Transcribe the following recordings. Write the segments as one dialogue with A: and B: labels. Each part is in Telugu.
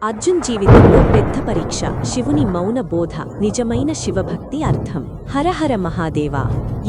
A: అర్జున్ జీవితంలో పెద్ద పరీక్ష శివుని మౌన బోధ నిజమైన శివభక్తి అర్థం. హరహర మహాదేవా.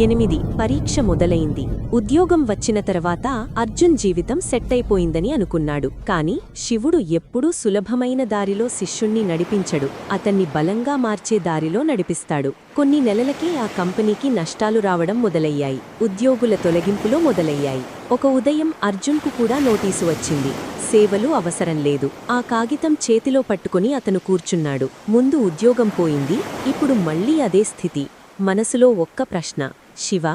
A: 8 పరీక్ష మొదలైంది. ఉద్యోగం వచ్చిన తర్వాత అర్జున్ జీవితం సెట్టయిపోయిందని అనుకున్నాడు. కాని శివుడు ఎప్పుడూ సులభమైన దారిలో శిష్యుణ్ణి నడిపించడు, అతన్ని బలంగా మార్చే దారిలో నడిపిస్తాడు. కొన్ని నెలలకే ఆ కంపెనీకి నష్టాలు రావడం మొదలయ్యాయి. ఉద్యోగుల తొలగింపులో మొదలయ్యాయి. ఒక ఉదయం అర్జున్కు కూడా నోటీసు వచ్చింది. సేవలు అవసరం లేదు. ఆ కాగితం చేతిలో పట్టుకుని అతను కూర్చున్నాడు. ముందు ఉద్యోగం పోయింది, ఇప్పుడు మళ్లీ అదే స్థితి. మనసులో ఒక్క ప్రశ్న, శివా,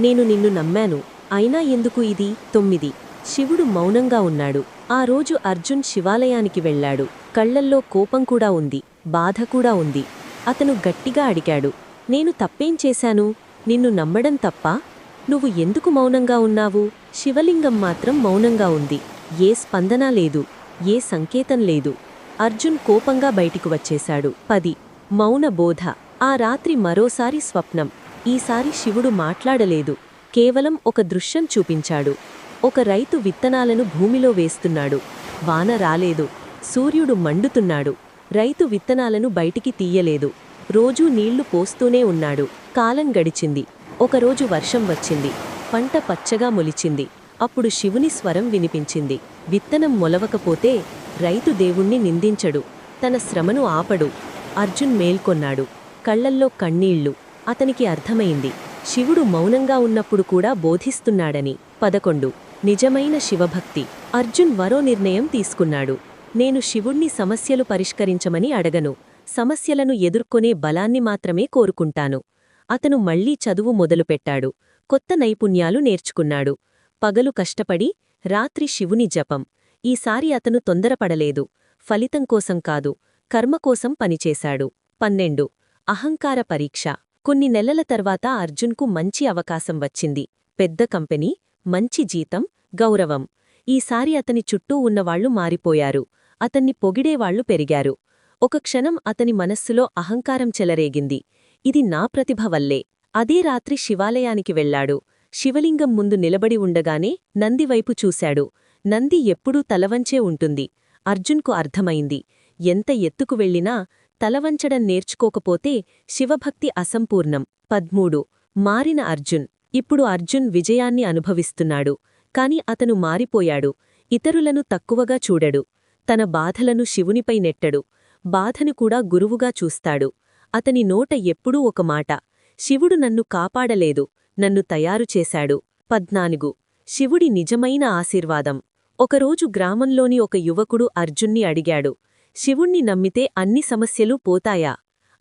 A: నేను నిన్ను నమ్మాను, అయినా ఎందుకు ఇది? 9 శివుడు మౌనంగా ఉన్నాడు. ఆ రోజు అర్జున్ శివాలయానికి వెళ్లాడు. కళ్లల్లో కోపం కూడా ఉంది, బాధ కూడా ఉంది. అతను గట్టిగా అడిగాడు, నేను తప్పేం చేశాను? నిన్ను నమ్మడం తప్పా? నువ్వు ఎందుకు మౌనంగా ఉన్నావు? శివలింగం మాత్రం మౌనంగా ఉంది. ఏ స్పందన లేదు, ఏ సంకేతం లేదు. అర్జున్ కోపంగా బయటికి వచ్చేశాడు. 10 మౌన బోధ. ఆ రాత్రి మరోసారి స్వప్నం. ఈసారి శివుడు మాట్లాడలేదు, కేవలం ఒక దృశ్యం చూపించాడు. ఒక రైతు విత్తనాలను భూమిలో వేస్తున్నాడు. వాన రాలేదు, సూర్యుడు మండుతున్నాడు. రైతు విత్తనాలను బయటికి తీయలేదు. రోజూ నీళ్లు పోస్తూనే ఉన్నాడు. కాలం గడిచింది. ఒకరోజు వర్షం వచ్చింది. పంట పచ్చగా మొలిచింది. అప్పుడు శివుని స్వరం వినిపించింది. విత్తనం మొలవకపోతే రైతు దేవుణ్ణి నిందించడు, తన శ్రమను ఆపడు. అర్జున్ మేల్కొన్నాడు. కళ్లల్లో కన్నీళ్లు. అతనికి అర్థమైంది, శివుడు మౌనంగా ఉన్నప్పుడు కూడా బోధిస్తున్నాడని. 11 నిజమైన శివభక్తి. అర్జున్ మరో నిర్ణయం తీసుకున్నాడు. నేను శివుణ్ణి సమస్యలు పరిష్కరించమని అడగను, సమస్యలను ఎదుర్కొనే బలాన్ని మాత్రమే కోరుకుంటాను. అతను మళ్లీ చదువు మొదలుపెట్టాడు. కొత్త నైపుణ్యాలు నేర్చుకున్నాడు. పగలు కష్టపడి, రాత్రి శివుని జపం. ఈసారి అతను తొందరపడలేదు. ఫలితం కోసం కాదు, కర్మకోసం పనిచేశాడు. 12 అహంకార పరీక్ష. కొన్ని నెలల తర్వాత అర్జున్కు మంచి అవకాశం వచ్చింది. పెద్ద కంపెనీ, మంచి జీతం, గౌరవం. ఈసారి అతని చుట్టూ ఉన్నవాళ్లు మారిపోయారు. అతన్ని పొగిడేవాళ్లు పెరిగారు. ఒక క్షణం అతని మనస్సులో అహంకారం చెలరేగింది. ఇది నా ప్రతిభ వల్లే. అదే రాత్రి శివాలయానికి వెళ్లాడు. శివలింగం ముందు నిలబడి ఉండగానే నందివైపు చూశాడు. నంది ఎప్పుడూ తలవంచే ఉంటుంది. అర్జున్కు అర్థమైంది, ఎంత ఎత్తుకు వెళ్లినా తలవంచడం నేర్చుకోకపోతే శివభక్తి అసంపూర్ణం. 13 మారిన అర్జున్. ఇప్పుడు అర్జున్ విజయాన్ని అనుభవిస్తున్నాడు. కాని అతను మారిపోయాడు. ఇతరులను తక్కువగా చూడడు. తన బాధలను శివునిపై నెట్టడు. బాధను కూడా గురువుగా చూస్తాడు. అతని నోట ఎప్పుడూ ఒక మాట, శివుడు నన్ను కాపాడలేదు, నన్ను తయారు చేశాడు. 14 శివుడి నిజమైన ఆశీర్వాదం. ఒకరోజు గ్రామంలోని ఒక యువకుడు అర్జున్ని అడిగాడు, శివుణ్ణి నమ్మితే అన్ని సమస్యలు పోతాయా?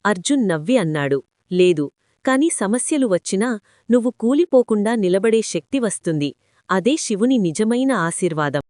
A: అర్జున్ నవ్వి అన్నాడు, లేదు, కాని సమస్యలు వచ్చినా నువ్వు కూలిపోకుండా నిలబడే శక్తి వస్తుంది. అదే శివుని నిజమైన ఆశీర్వాదం.